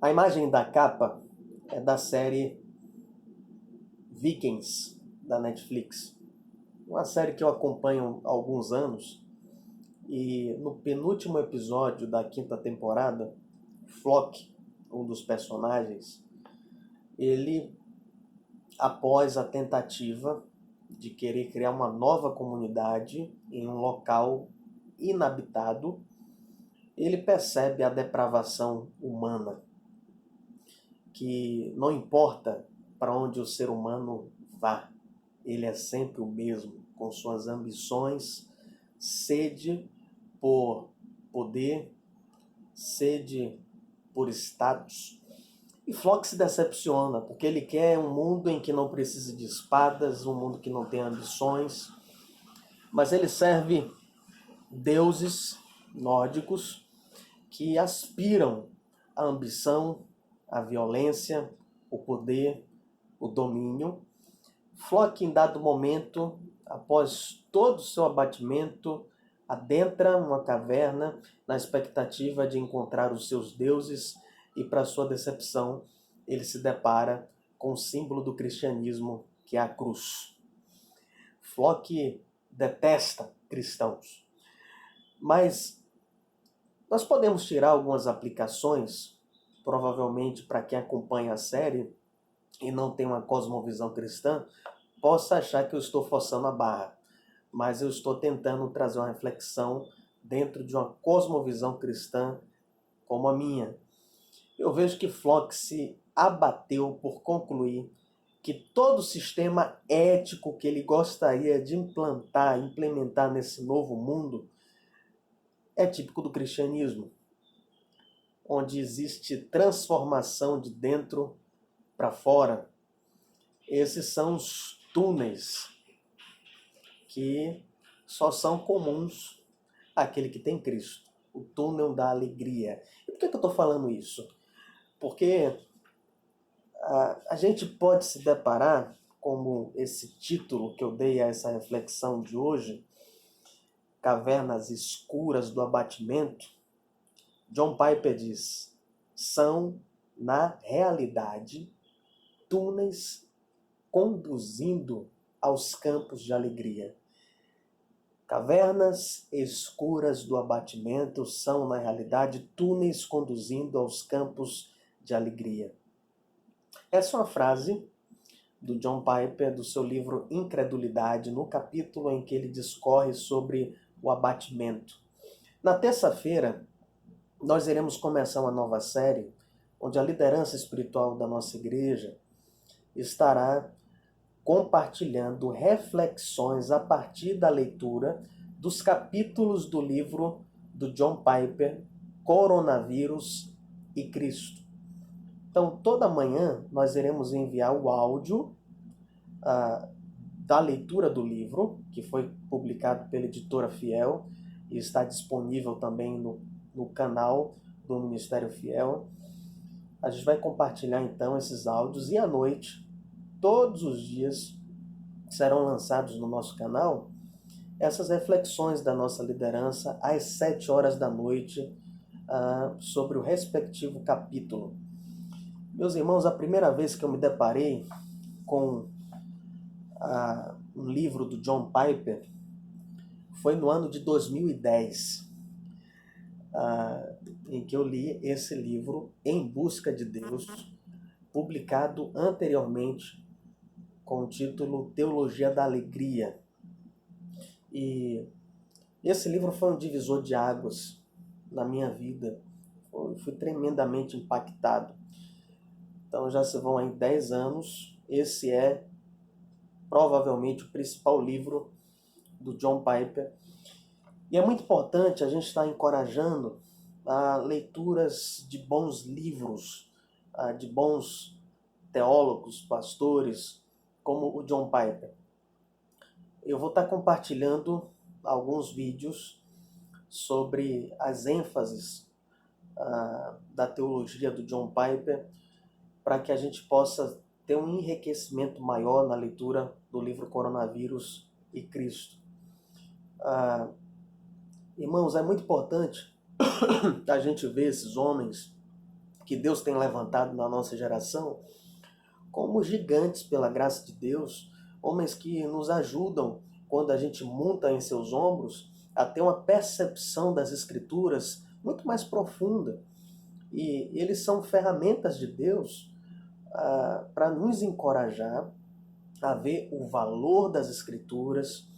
A imagem da capa é da série Vikings, da Netflix. Uma série que eu acompanho há alguns anos. E no penúltimo episódio da quinta temporada, Flock, um dos personagens, ele, após a tentativa de querer criar uma nova comunidade em um local inabitado, ele percebe a depravação humana, que não importa para onde o ser humano vá, ele é sempre o mesmo, com suas ambições, sede por poder, sede por status. E Flock se decepciona, porque ele quer um mundo em que não precise de espadas, um mundo que não tenha ambições, mas ele serve deuses nórdicos que aspiram à ambição, à violência, o poder, o domínio. Flock, em dado momento, após todo o seu abatimento, adentra uma caverna na expectativa de encontrar os seus deuses e, para sua decepção, ele se depara com o símbolo do cristianismo, que é a cruz. Flock detesta cristãos, mas nós podemos tirar algumas aplicações, provavelmente para quem acompanha a série e não tem uma cosmovisão cristã, possa achar que eu estou forçando a barra, mas eu estou tentando trazer uma reflexão dentro de uma cosmovisão cristã como a minha. Eu vejo que Flock se abateu por concluir que todo o sistema ético que ele gostaria de implementar nesse novo mundo é típico do cristianismo, onde existe transformação de dentro para fora. Esses são os túneis que só são comuns àquele que tem Cristo. O túnel da alegria. E por que eu estou falando isso? Porque a gente pode se deparar, como esse título que eu dei a essa reflexão de hoje, Cavernas Escuras do Abatimento. John Piper diz, são, na realidade, túneis conduzindo aos campos de alegria. Cavernas escuras do abatimento são, na realidade, túneis conduzindo aos campos de alegria. Essa é uma frase do John Piper, do seu livro Incredulidade, no capítulo em que ele discorre sobre o abatimento. Na terça-feira, nós iremos começar uma nova série, onde a liderança espiritual da nossa igreja estará compartilhando reflexões a partir da leitura dos capítulos do livro do John Piper, Coronavírus e Cristo. Então, toda manhã nós iremos enviar o áudio da leitura do livro, que foi publicado pela editora Fiel e está disponível também no canal do Ministério Fiel. A gente vai compartilhar então esses áudios e à noite, todos os dias, serão lançados no nosso canal essas reflexões da nossa liderança às 7 horas da noite sobre o respectivo capítulo. Meus irmãos, a primeira vez que eu me deparei com um livro do John Piper foi no ano de 2010, em que eu li esse livro, Em Busca de Deus, publicado anteriormente com o título Teologia da Alegria. E esse livro foi um divisor de águas na minha vida. Fui tremendamente impactado. Então já se vão aí 10 anos. Esse é provavelmente o principal livro do John Piper. E é muito importante a gente estar encorajando leituras de bons livros, de bons teólogos, pastores, como o John Piper. Eu vou estar compartilhando alguns vídeos sobre as ênfases da teologia do John Piper, para que a gente possa ter um enriquecimento maior na leitura do livro Coronavírus e Cristo. Irmãos, é muito importante a gente ver esses homens que Deus tem levantado na nossa geração como gigantes pela graça de Deus, homens que nos ajudam quando a gente monta em seus ombros a ter uma percepção das Escrituras muito mais profunda. E eles são ferramentas de Deus para nos encorajar a ver o valor das Escrituras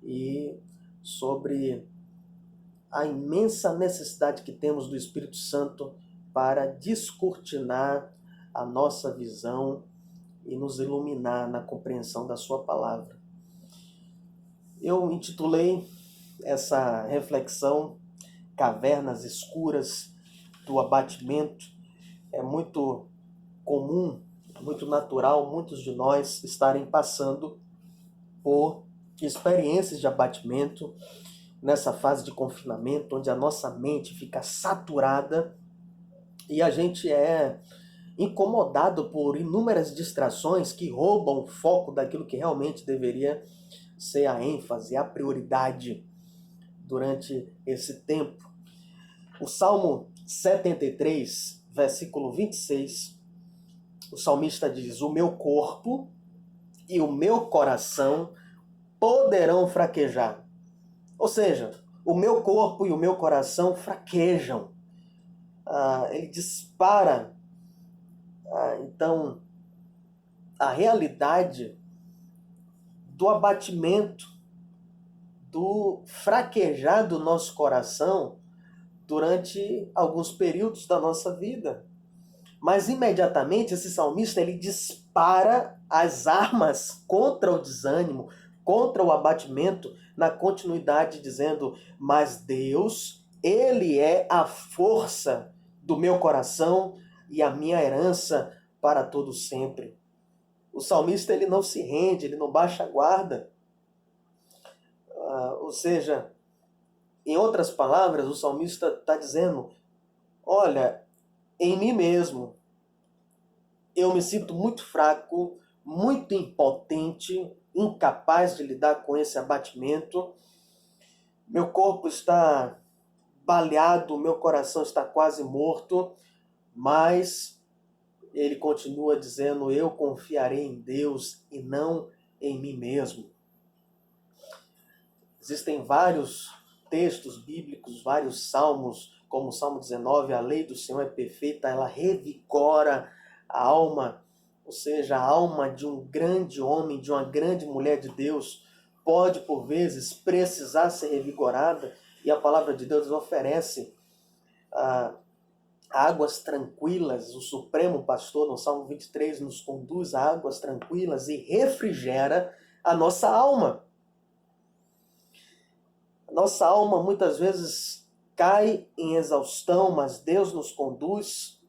e sobre a imensa necessidade que temos do Espírito Santo para descortinar a nossa visão e nos iluminar na compreensão da sua palavra. Eu intitulei essa reflexão Cavernas Escuras do Abatimento. É muito comum, muito natural, muitos de nós estarem passando por experiências de abatimento nessa fase de confinamento, onde a nossa mente fica saturada e a gente é incomodado por inúmeras distrações que roubam o foco daquilo que realmente deveria ser a ênfase, a prioridade durante esse tempo. O Salmo 73, versículo 26, o salmista diz: o meu corpo e o meu coração poderão fraquejar. Ou seja, o meu corpo e o meu coração fraquejam. Ele dispara. Então, a realidade do abatimento, do fraquejar do nosso coração durante alguns períodos da nossa vida. Mas imediatamente esse salmista ele dispara as armas contra o desânimo, contra o abatimento, na continuidade dizendo: mas Deus, Ele é a força do meu coração e a minha herança para todo sempre. O salmista ele não se rende, ele não baixa a guarda. Ou seja, em outras palavras, o salmista está dizendo: olha, em mim mesmo, eu me sinto muito fraco, muito impotente, incapaz de lidar com esse abatimento. Meu corpo está baleado, meu coração está quase morto, mas ele continua dizendo: eu confiarei em Deus e não em mim mesmo. Existem vários textos bíblicos, vários salmos, como o Salmo 19, a lei do Senhor é perfeita, ela revigora a alma, ou seja, a alma de um grande homem, de uma grande mulher de Deus, pode por vezes precisar ser revigorada, e a palavra de Deus oferece águas tranquilas. O Supremo Pastor, no Salmo 23, nos conduz a águas tranquilas e refrigera a nossa alma. Nossa alma muitas vezes cai em exaustão, mas Deus nos conduz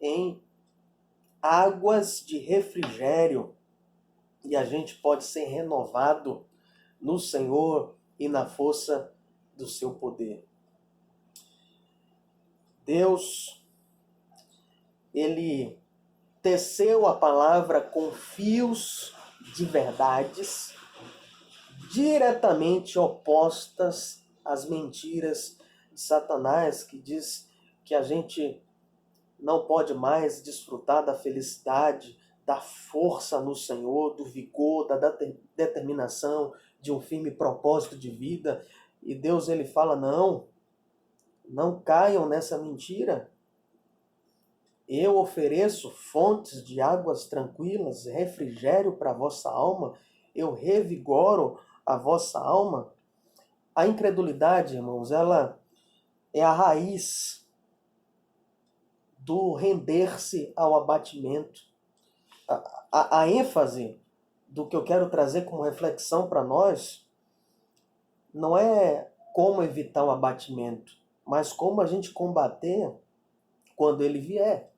em águas de refrigério e a gente pode ser renovado no Senhor e na força do seu poder. Deus, Ele teceu a palavra com fios de verdades diretamente opostas às mentiras de Satanás, que diz que a gente não pode mais desfrutar da felicidade, da força no Senhor, do vigor, da determinação, de um firme propósito de vida. E Deus ele fala: não caiam nessa mentira. Eu ofereço fontes de águas tranquilas, refrigério para a vossa alma, eu revigoro a vossa alma. A incredulidade, irmãos, ela é a raiz do render-se ao abatimento. A ênfase do que eu quero trazer como reflexão para nós não é como evitar o abatimento, mas como a gente combater quando ele vier.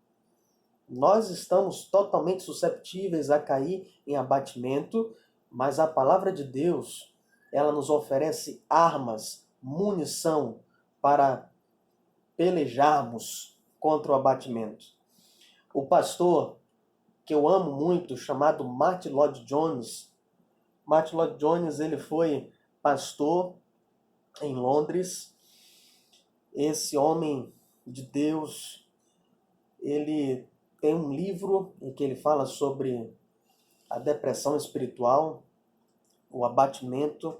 Nós estamos totalmente susceptíveis a cair em abatimento, mas a palavra de Deus, ela nos oferece armas, munição para pelejarmos contra o abatimento. O pastor que eu amo muito, chamado Martyn Lloyd-Jones, Martyn Lloyd-Jones, ele foi pastor em Londres. Esse homem de Deus, ele tem um livro em que ele fala sobre a depressão espiritual, o abatimento,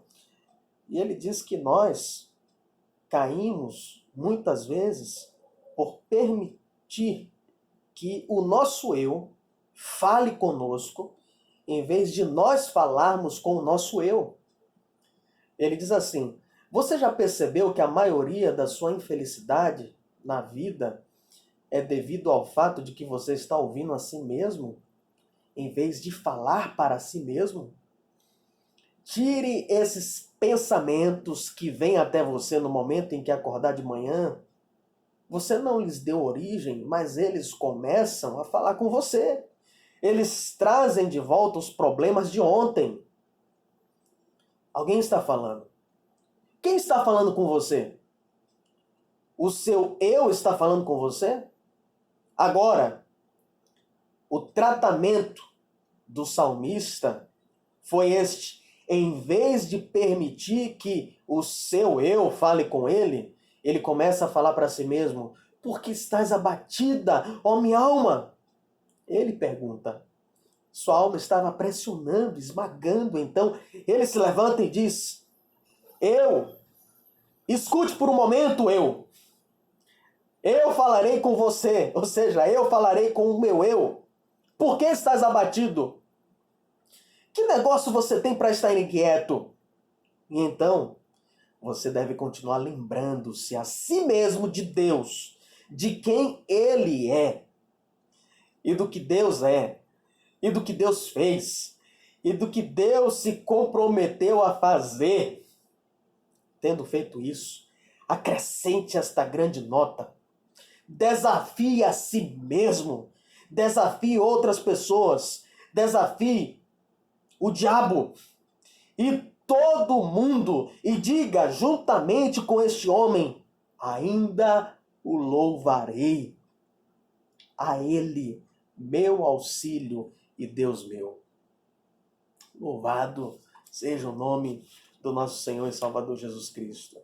e ele diz que nós caímos muitas vezes por permitir que o nosso eu fale conosco, em vez de nós falarmos com o nosso eu. Ele diz assim: você já percebeu que a maioria da sua infelicidade na vida é devido ao fato de que você está ouvindo a si mesmo, em vez de falar para si mesmo? Tire esses pensamentos que vêm até você no momento em que acordar de manhã. Você não lhes deu origem, mas eles começam a falar com você. Eles trazem de volta os problemas de ontem. Alguém está falando. Quem está falando com você? O seu eu está falando com você? Agora, o tratamento do salmista foi este. Em vez de permitir que o seu eu fale com ele, ele começa a falar para si mesmo: por que estás abatida, ó minha alma? Ele pergunta. Sua alma estava pressionando, esmagando. Então ele se levanta e diz: escute por um momento, eu falarei com você, ou seja, eu falarei com o meu eu. Por que estás abatido? Que negócio você tem para estar inquieto? E então, você deve continuar lembrando-se a si mesmo de Deus, de quem Ele é, e do que Deus é, e do que Deus fez, e do que Deus se comprometeu a fazer. Tendo feito isso, acrescente esta grande nota. Desafie a si mesmo, desafie outras pessoas, desafie o diabo e todo mundo, e diga juntamente com este homem: ainda o louvarei. A ele, meu auxílio e Deus meu. Louvado seja o nome do nosso Senhor e Salvador Jesus Cristo.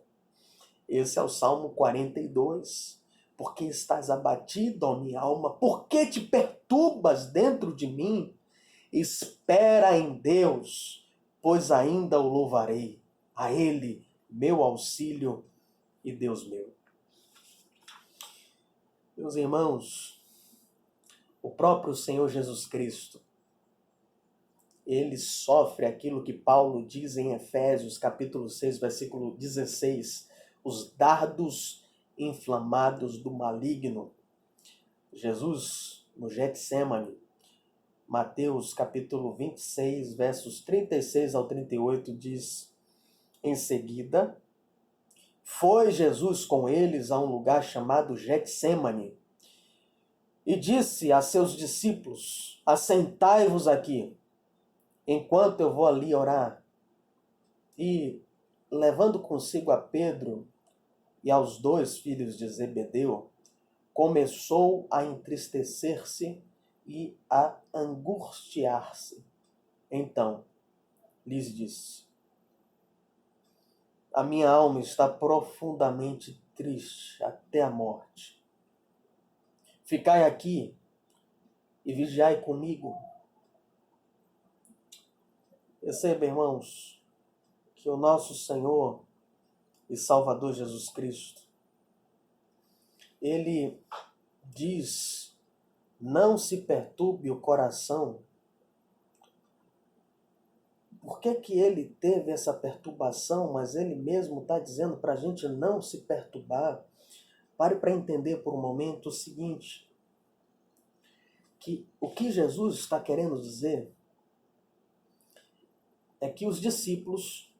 Esse é o Salmo 42. Por que estás abatido, ó minha alma? Por que te perturbas dentro de mim? Espera em Deus, pois ainda o louvarei. A Ele, meu auxílio e Deus meu. Meus irmãos, o próprio Senhor Jesus Cristo, ele sofre aquilo que Paulo diz em Efésios, capítulo 6, versículo 16, os dardos inflamados do maligno. Jesus, no Getsêmani, Mateus capítulo 26, versos 36 ao 38, diz: em seguida, foi Jesus com eles a um lugar chamado Getsêmani e disse a seus discípulos: assentai-vos aqui, enquanto eu vou ali orar. E, levando consigo a Pedro e aos 2 filhos de Zebedeu, começou a entristecer-se e a angustiar-se. Então, lhes disse: a minha alma está profundamente triste até a morte. Ficai aqui e vigiai comigo. Perceba, irmãos, que o nosso Senhor e Salvador Jesus Cristo, ele diz: não se perturbe o coração. Por que que ele teve essa perturbação? Mas ele mesmo está dizendo para a gente não se perturbar. Pare para entender por um momento o seguinte, que o que Jesus está querendo dizer é que os discípulos,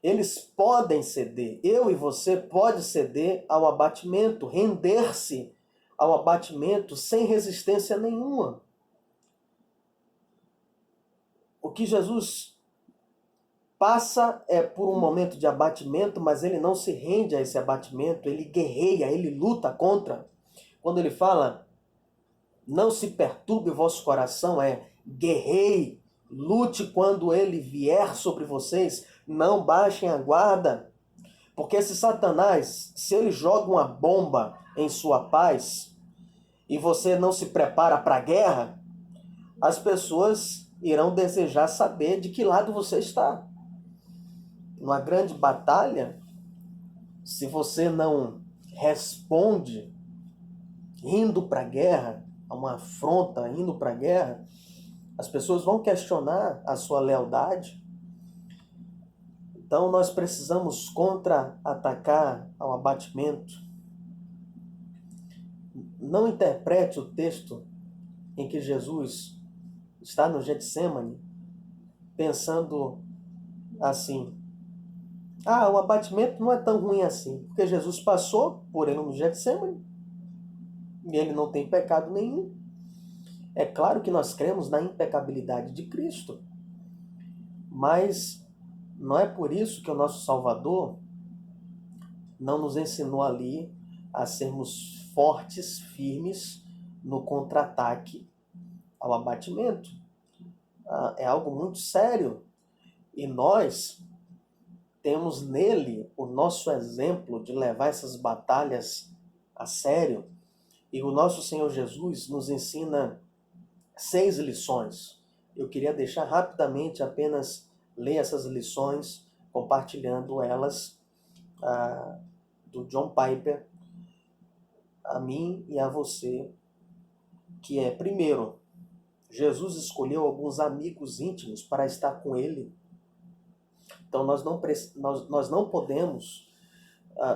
eles podem ceder, eu e você pode ceder ao abatimento, render-se ao abatimento sem resistência nenhuma. O que Jesus passa é por um momento de abatimento, mas ele não se rende a esse abatimento, ele guerreia, ele luta contra. Quando ele fala, não se perturbe o vosso coração, guerreie, lute quando ele vier sobre vocês, não baixem a guarda. Porque se Satanás, se ele joga uma bomba em sua paz, e você não se prepara para a guerra, as pessoas irão desejar saber de que lado você está. Numa grande batalha, se você não responde indo para a guerra, a uma afronta indo para a guerra, as pessoas vão questionar a sua lealdade. Então nós precisamos contra-atacar ao abatimento. Não interprete o texto em que Jesus está no Getsemane pensando assim: o abatimento não é tão ruim assim, porque Jesus passou por ele no Getsemane e ele não tem pecado nenhum. É claro que nós cremos na impecabilidade de Cristo, mas não é por isso que o nosso Salvador não nos ensinou ali a sermos fortes, firmes no contra-ataque ao abatimento. É algo muito sério. E nós temos nele o nosso exemplo de levar essas batalhas a sério. E o nosso Senhor Jesus nos ensina 6 lições. Eu queria deixar rapidamente apenas ler essas lições, compartilhando elas do John Piper a mim e a você, que é, primeiro, Jesus escolheu alguns amigos íntimos para estar com ele. Então nós não podemos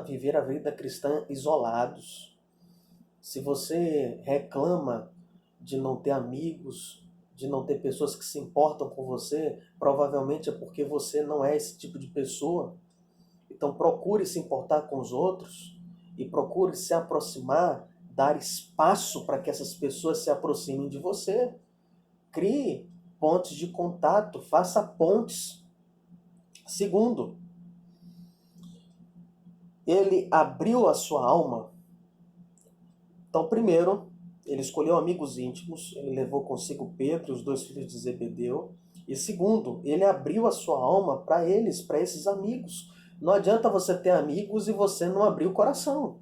viver a vida cristã isolados. Se você reclama de não ter amigos, de não ter pessoas que se importam com você, provavelmente é porque você não é esse tipo de pessoa. Então procure se importar com os outros e procure se aproximar, dar espaço para que essas pessoas se aproximem de você. Crie pontes de contato, faça pontes. Segundo, ele abriu a sua alma. Então, primeiro, ele escolheu amigos íntimos, ele levou consigo Pedro e os 2 filhos de Zebedeu. E segundo, ele abriu a sua alma para eles, para esses amigos. Não adianta você ter amigos e você não abrir o coração.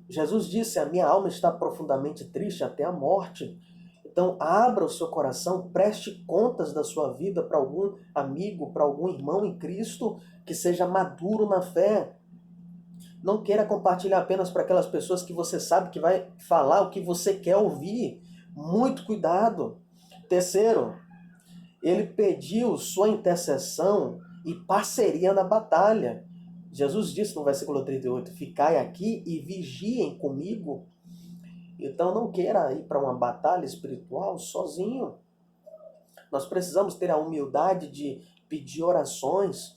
Jesus disse: a minha alma está profundamente triste até a morte. Então, abra o seu coração, preste contas da sua vida para algum amigo, para algum irmão em Cristo que seja maduro na fé. Não queira compartilhar apenas para aquelas pessoas que você sabe que vai falar o que você quer ouvir. Muito cuidado. Terceiro, ele pediu sua intercessão e parceria na batalha. Jesus disse no versículo 38, ficai aqui e vigiem comigo. Então não queira ir para uma batalha espiritual sozinho. Nós precisamos ter a humildade de pedir orações.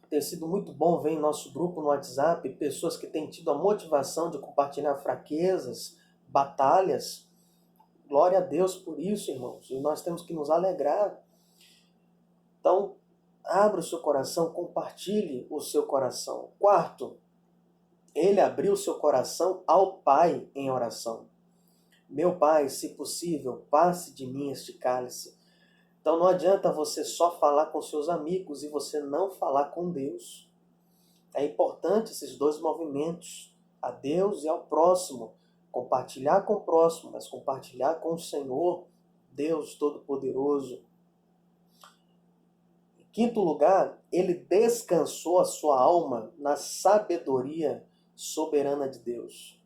Tem sido muito bom ver em nosso grupo no WhatsApp pessoas que têm tido a motivação de compartilhar fraquezas, batalhas. Glória a Deus por isso, irmãos. E nós temos que nos alegrar. Então, abra o seu coração, compartilhe o seu coração. Quarto, ele abriu o seu coração ao Pai em oração. Meu Pai, se possível, passe de mim este cálice. Então não adianta você só falar com seus amigos e você não falar com Deus. É importante esses 2 movimentos, a Deus e ao próximo. Compartilhar com o próximo, mas compartilhar com o Senhor, Deus Todo-Poderoso. Em quinto lugar, ele descansou a sua alma na sabedoria soberana de Deus.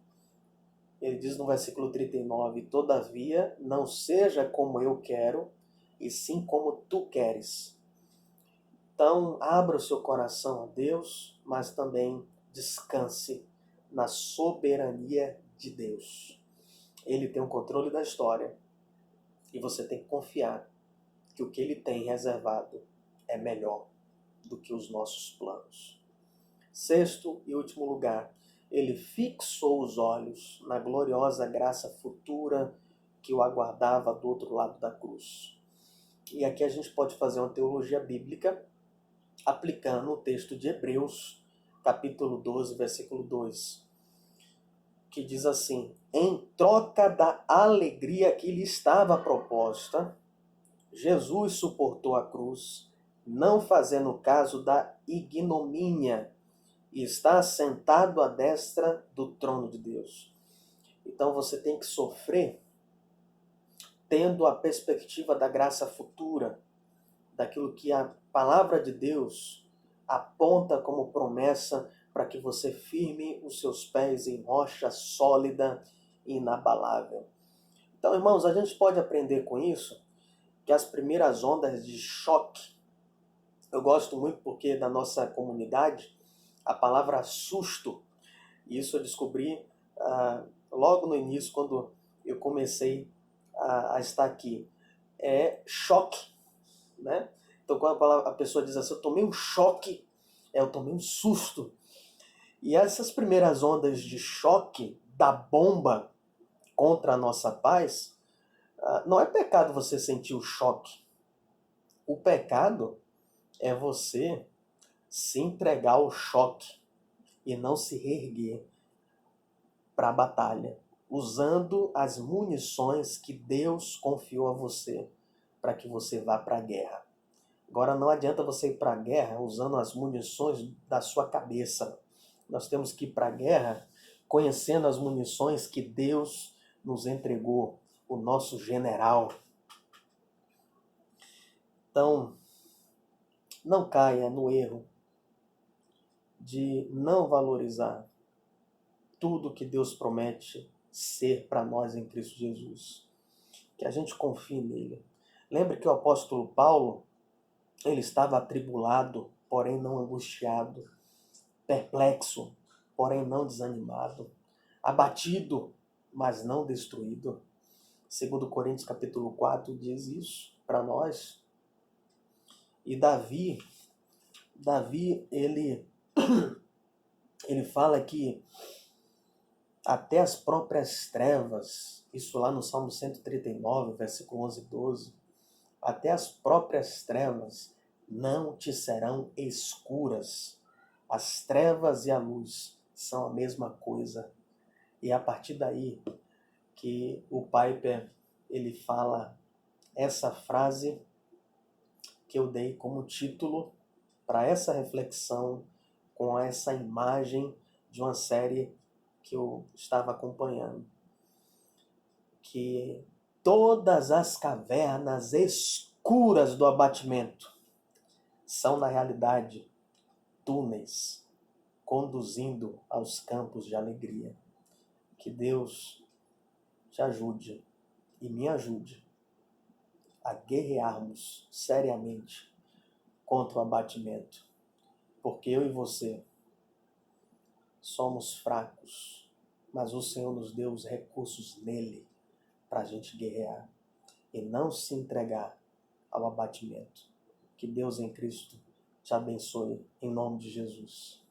Ele diz no versículo 39, todavia, não seja como eu quero, e sim como tu queres. Então, abra o seu coração a Deus, mas também descanse na soberania de Deus. Ele tem o controle da história e você tem que confiar que o que ele tem reservado é melhor do que os nossos planos. Sexto e último lugar, ele fixou os olhos na gloriosa graça futura que o aguardava do outro lado da cruz. E aqui a gente pode fazer uma teologia bíblica aplicando o texto de Hebreus, capítulo 12, versículo 2, que diz assim: em troca da alegria que lhe estava proposta, Jesus suportou a cruz, não fazendo caso da ignomínia, e está sentado à destra do trono de Deus. Então você tem que sofrer tendo a perspectiva da graça futura, daquilo que a palavra de Deus aponta como promessa para que você firme os seus pés em rocha sólida e inabalável. Então, irmãos, a gente pode aprender com isso que as primeiras ondas de choque, eu gosto muito porque na nossa comunidade a palavra susto, e isso eu descobri logo no início, quando eu comecei a estar aqui, é choque, né? Então, quando a pessoa diz assim, eu tomei um choque, eu tomei um susto. E essas primeiras ondas de choque da bomba contra a nossa paz, não é pecado você sentir o choque. O pecado é você se entregar ao choque e não se reerguer para a batalha, usando as munições que Deus confiou a você para que você vá para a guerra. Agora, não adianta você ir para a guerra usando as munições da sua cabeça. Nós temos que ir para a guerra conhecendo as munições que Deus nos entregou, o nosso general. Então, não caia no erro de não valorizar tudo que Deus promete ser para nós em Cristo Jesus. Que a gente confie nele. Lembre que o apóstolo Paulo, ele estava atribulado, porém não angustiado, perplexo, porém não desanimado, abatido, mas não destruído. Segundo Coríntios capítulo 4 diz isso para nós. E Davi ele fala que até as próprias trevas, isso lá no Salmo 139, versículo 11 e 12, até as próprias trevas não te serão escuras. As trevas e a luz são a mesma coisa. E é a partir daí que o Piper ele fala essa frase que eu dei como título para essa reflexão com essa imagem de uma série que eu estava acompanhando. Que todas as cavernas escuras do abatimento são, na realidade, túneis conduzindo aos campos de alegria. Que Deus te ajude e me ajude a guerrearmos seriamente contra o abatimento, porque eu e você somos fracos, mas o Senhor nos deu os recursos nele para a gente guerrear e não se entregar ao abatimento. Que Deus em Cristo te abençoe, em nome de Jesus.